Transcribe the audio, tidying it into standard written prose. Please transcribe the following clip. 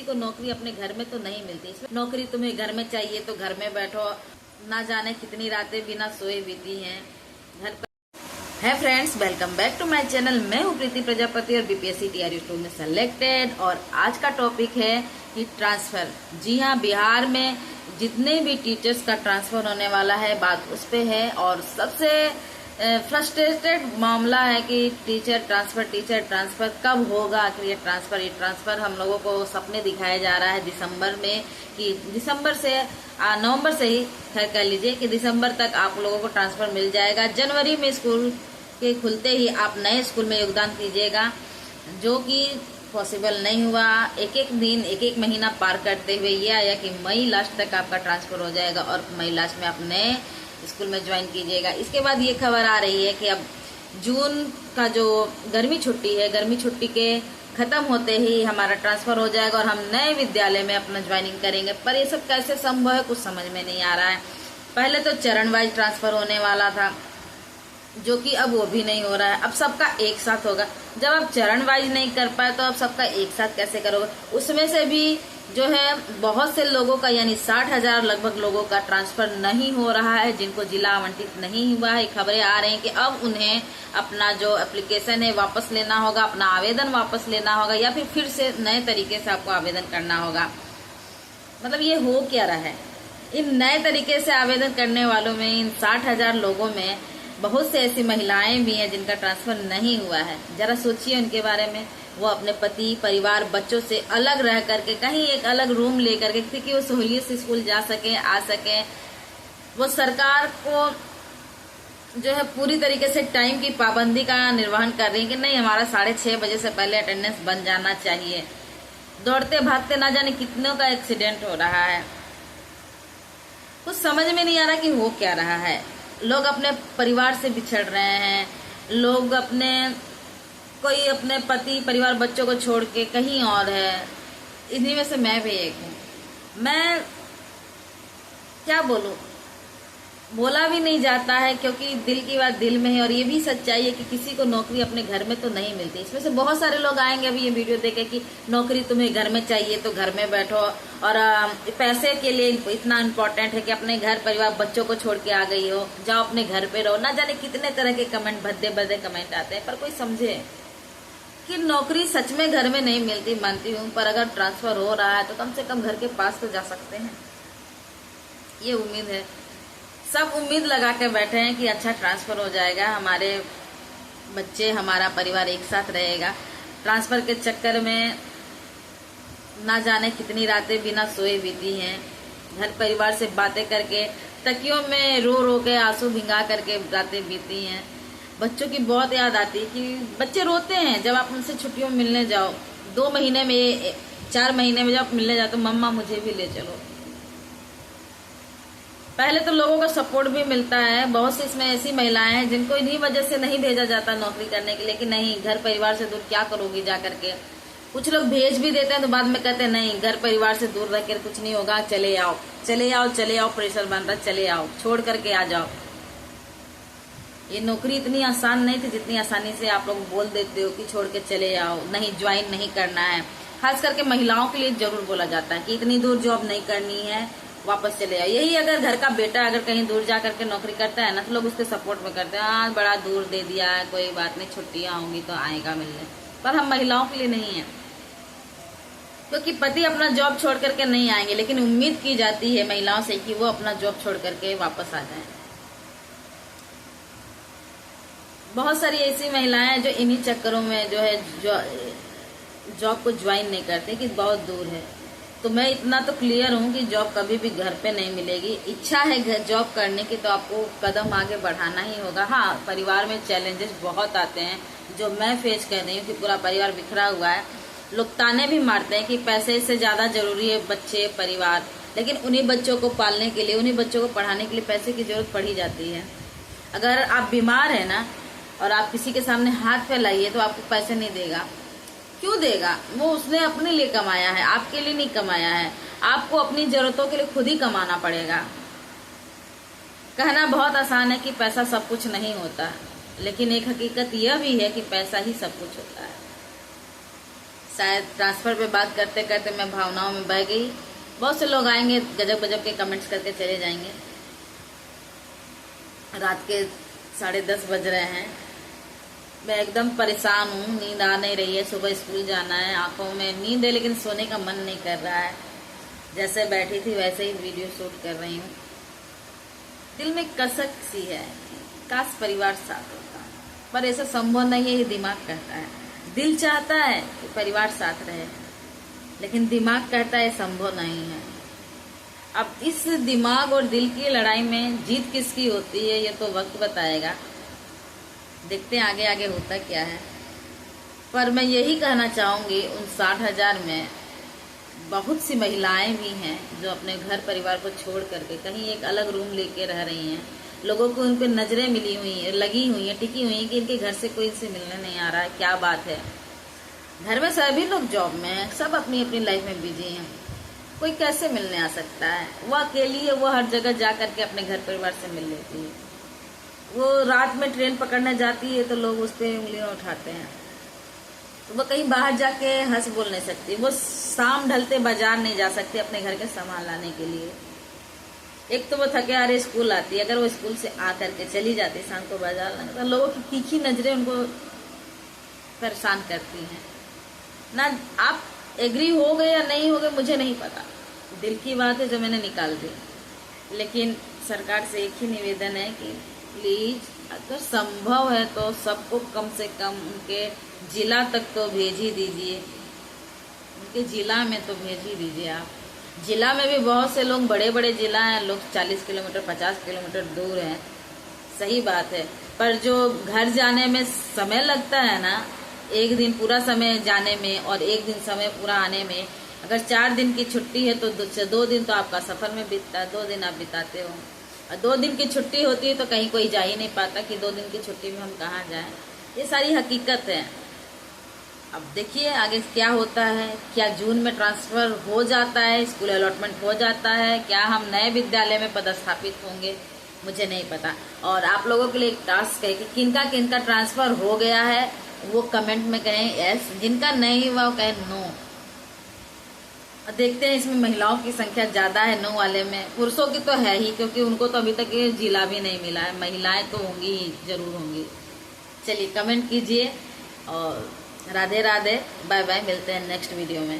को नौकरी अपने घर में तो नहीं मिलती। नौकरी तुम्हें घर में चाहिए तो घर में बैठो, ना जाने कितनी रातें बिना सोए बीती हैं घर पर। है friends, welcome back to my channel. मैं हूँ प्रीति प्रजापति और बीपीएससी टीआरयू 2 में सेलेक्टेड। और आज का टॉपिक है कि ट्रांसफर। जी हाँ, बिहार में जितने भी टीचर्स का ट्रांसफर होने वाला है, बात उस पे है। और सबसे फ्रस्ट्रेटेड मामला है कि टीचर ट्रांसफर कब होगा। आखिर ये ट्रांसफर हम लोगों को सपने दिखाया जा रहा है दिसंबर में, कि दिसंबर से नवंबर से ही खैर कह लीजिए कि दिसंबर तक आप लोगों को ट्रांसफर मिल जाएगा। जनवरी में स्कूल के खुलते ही आप नए स्कूल में योगदान कीजिएगा, जो कि पॉसिबल नहीं हुआ। एक एक दिन एक एक महीना पार करते हुए ये आया कि मई लास्ट तक आपका ट्रांसफर हो जाएगा और मई लास्ट में आप नए स्कूल में ज्वाइन कीजिएगा। इसके बाद ये खबर आ रही है कि अब जून का जो गर्मी छुट्टी है, गर्मी छुट्टी के खत्म होते ही हमारा ट्रांसफर हो जाएगा और हम नए विद्यालय में अपना ज्वाइनिंग करेंगे। पर ये सब कैसे संभव है, कुछ समझ में नहीं आ रहा है। पहले तो चरण वाइज ट्रांसफर होने वाला था, जो कि अब वो भी नहीं हो रहा है। अब सबका एक साथ होगा। जब आप चरण वाइज नहीं कर पाए तो अब सबका एक साथ कैसे करोगे। उसमें से भी जो है बहुत से लोगों का, यानी 60,000 लगभग लोगों का ट्रांसफर नहीं हो रहा है, जिनको जिला आवंटित नहीं हुआ है। खबरें आ रही हैं कि अब उन्हें अपना जो एप्लीकेशन है वापस लेना होगा, अपना आवेदन वापस लेना होगा, या फिर से नए तरीके से आपको आवेदन करना होगा। मतलब ये हो क्या रहा है। इन नए तरीके से आवेदन करने वालों में, इन 60,000 लोगों में बहुत से ऐसी महिलाएं भी हैं जिनका ट्रांसफर नहीं हुआ है। जरा सोचिए उनके बारे में। वो अपने पति, परिवार, बच्चों से अलग रह करके कहीं एक अलग रूम लेकर के, ताकि वो सहूलियत से स्कूल जा सके, आ सके। वो सरकार को जो है पूरी तरीके से टाइम की पाबंदी का निर्वहन कर रही है कि नहीं, हमारा 6:30 बजे से पहले अटेंडेंस बन जाना चाहिए। दौड़ते भागते ना जाने कितनों का एक्सीडेंट हो रहा है। कुछ समझ में नहीं आ रहा कि हो क्या रहा है। लोग अपने परिवार से बिछड़ रहे हैं, लोग कोई अपने पति, परिवार, बच्चों को छोड़ के कहीं और है। इन्हीं में से मैं भी एक हूँ। मैं क्या बोलूं, बोला भी नहीं जाता है, क्योंकि दिल की बात दिल में है। और ये भी सच्चाई है कि किसी को नौकरी अपने घर में तो नहीं मिलती। इसमें से बहुत सारे लोग आएंगे अभी ये वीडियो देखे कि नौकरी तुम्हें घर में चाहिए तो घर में बैठो, और पैसे के लिए इतना इम्पोर्टेंट है कि अपने घर परिवार बच्चों को छोड़ के आ गई हो, जाओ अपने घर पे रहो। ना जाने कितने तरह के कमेंट, भद्दे भद्दे कमेंट आते हैं। पर कोई समझे कि नौकरी सच में घर में नहीं मिलती, मानती हूँ, पर अगर ट्रांसफर हो रहा है तो कम से कम घर के पास तो जा सकते हैं। ये उम्मीद है, सब उम्मीद लगा के बैठे हैं कि अच्छा ट्रांसफर हो जाएगा, हमारे बच्चे, हमारा परिवार एक साथ रहेगा। ट्रांसफर के चक्कर में ना जाने कितनी रातें बिना सोए बीती हैं, घर परिवार से बातें करके, तकियों में रो रो के, आंसू भिंगा करके रातें बीती हैं। बच्चों की बहुत याद आती है कि बच्चे रोते हैं जब आप उनसे छुट्टियों में मिलने जाओ। 2 महीने में, 4 महीने में जब आप मिलने जाते हो, मम्मा मुझे भी ले चलो। पहले तो लोगों का सपोर्ट भी मिलता है। बहुत सी इसमें ऐसी महिलाएं हैं जिनको इन्हीं वजह से नहीं भेजा जाता नौकरी करने के लिए कि नहीं, घर परिवार से दूर क्या करोगी जा करके। कुछ लोग भेज भी देते हैं तो बाद में कहते हैं नहीं, घर परिवार से दूर रह कर कुछ नहीं होगा, चले आओ, प्रेशर बन रहा, चले आओ, छोड़ करके आ जाओ। ये नौकरी इतनी आसान नहीं थी जितनी आसानी से आप लोग बोल देते हो कि छोड़ के चले आओ, नहीं ज्वाइन नहीं करना है। खास करके महिलाओं के लिए जरूर बोला जाता है कि इतनी दूर जॉब नहीं करनी है, वापस चले आओ। यही अगर घर का बेटा अगर कहीं दूर जा करके नौकरी करता है ना, तो लोग उसके सपोर्ट में करते हैं, हाँ बड़ा दूर दे दिया है, कोई बात नहीं, छुट्टियां होंगी तो आएगा मिलने। पर हम महिलाओं के लिए नहीं है, क्योंकि पति अपना जॉब छोड़ करके नहीं आएंगे, लेकिन उम्मीद की जाती है महिलाओं से कि वो अपना जॉब छोड़ करके वापस आ जाए। बहुत सारी ऐसी महिलाएं हैं जो इन्हीं चक्करों में जो है जॉब को ज्वाइन नहीं करते कि बहुत दूर है। तो मैं इतना तो क्लियर हूँ कि जॉब कभी भी घर पे नहीं मिलेगी। इच्छा है जॉब करने की तो आपको कदम आगे बढ़ाना ही होगा। हाँ, परिवार में चैलेंजेस बहुत आते हैं, जो मैं फेस कर रही हूँ कि पूरा परिवार बिखरा हुआ है। लोग ताने भी मारते हैं कि पैसे से ज्यादा जरूरी है बच्चे, परिवार, लेकिन उन्हीं बच्चों को पालने के लिए, उन्हीं बच्चों को पढ़ाने के लिए पैसे की जरूरत पड़ ही जाती है। अगर आप बीमार है ना और आप किसी के सामने हाथ फैलाइए तो आपको पैसे नहीं देगा। क्यों देगा? वो उसने अपने लिए कमाया है, आपके लिए नहीं कमाया है। आपको अपनी जरूरतों के लिए खुद ही कमाना पड़ेगा। कहना बहुत आसान है कि पैसा सब कुछ नहीं होता, लेकिन एक हकीकत यह भी है कि पैसा ही सब कुछ होता है। शायद ट्रांसफर पे बात करते करते मैं भावनाओं में बह गई। बहुत से लोग आएंगे, गजब गजब के कमेंट्स करके चले जाएंगे। रात के 10:30 बज रहे हैं, मैं एकदम परेशान हूँ, नींद आ नहीं रही है। सुबह स्कूल जाना है, आंखों में नींद है लेकिन सोने का मन नहीं कर रहा है। जैसे बैठी थी वैसे ही वीडियो शूट कर रही हूँ। दिल में कसक सी है, काश परिवार साथ होता, पर ऐसा संभव नहीं है। ये दिमाग कहता है, दिल चाहता है कि परिवार साथ रहे, लेकिन दिमाग कहता है संभव नहीं है। अब इस दिमाग और दिल की लड़ाई में जीत किसकी होती है ये तो वक्त बताएगा। देखते हैं आगे आगे होता क्या है। पर मैं यही कहना चाहूंगी, उन 60,000 में बहुत सी महिलाएं भी हैं जो अपने घर परिवार को छोड़ करके कहीं एक अलग रूम लेके रह रही हैं। लोगों को उन पे नजरें मिली हुई है, लगी हुई है, टिकी हुई है कि इनके घर से कोई इनसे मिलने नहीं आ रहा है। क्या बात है। घर में सभी लोग जॉब में हैं, सब अपनी अपनी लाइफ में बिजी हैं, कोई कैसे मिलने आ सकता है। वो अकेली है, वो हर जगह जा करके अपने घर परिवार से मिल लेती है। वो रात में ट्रेन पकड़ने जाती है तो लोग उस पर उंगलियां उठाते हैं। तो वो कहीं बाहर जाके हंस बोल नहीं सकती। वो शाम ढलते बाजार नहीं जा सकती अपने घर के सामान लाने के लिए। एक तो वो थके आ रहे स्कूल आती है, अगर वो स्कूल से आ करके चली जाती शाम को बाजार लाने, तो लोगों की तीखी नजरें उनको परेशान करती हैं ना। आप एग्री हो गए या नहीं हो गए मुझे नहीं पता, दिल की बात है जो मैंने निकाल दी। लेकिन सरकार से एक ही निवेदन है कि प्लीज अगर संभव है तो सबको कम से कम उनके जिला तक तो भेज ही दीजिए। उनके जिला में तो भेज ही दीजिए आप। जिला में भी बहुत से लोग, बड़े बड़े जिला हैं, लोग 40 किलोमीटर 50 किलोमीटर दूर हैं, सही बात है। पर जो घर जाने में समय लगता है ना, एक दिन पूरा समय जाने में और एक दिन समय पूरा आने में, अगर 4 दिन की छुट्टी है तो 2 दिन तो आपका सफर में बीतता है, 2 दिन आप बिताते हो। और 2 दिन की छुट्टी होती है तो कहीं कोई जा ही नहीं पाता कि 2 दिन की छुट्टी में हम कहाँ जाएं। ये सारी हकीकत है। अब देखिए आगे क्या होता है। क्या जून में ट्रांसफर हो जाता है, स्कूल अलॉटमेंट हो जाता है, क्या हम नए विद्यालय में पदस्थापित होंगे, मुझे नहीं पता। और आप लोगों के लिए एक टास्क है कि किनका किनका ट्रांसफर हो गया है वो कमेंट में कहें यस, जिनका नहीं हुआ वो कहें नो। देखते हैं, इसमें महिलाओं की संख्या ज्यादा है नो वाले में, पुरुषों की तो है ही, क्योंकि उनको तो अभी तक ये जिला भी नहीं मिला है। महिलाएं तो होंगी ही, जरूर होंगी। चलिए कमेंट कीजिए और राधे राधे, बाय बाय, मिलते हैं नेक्स्ट वीडियो में।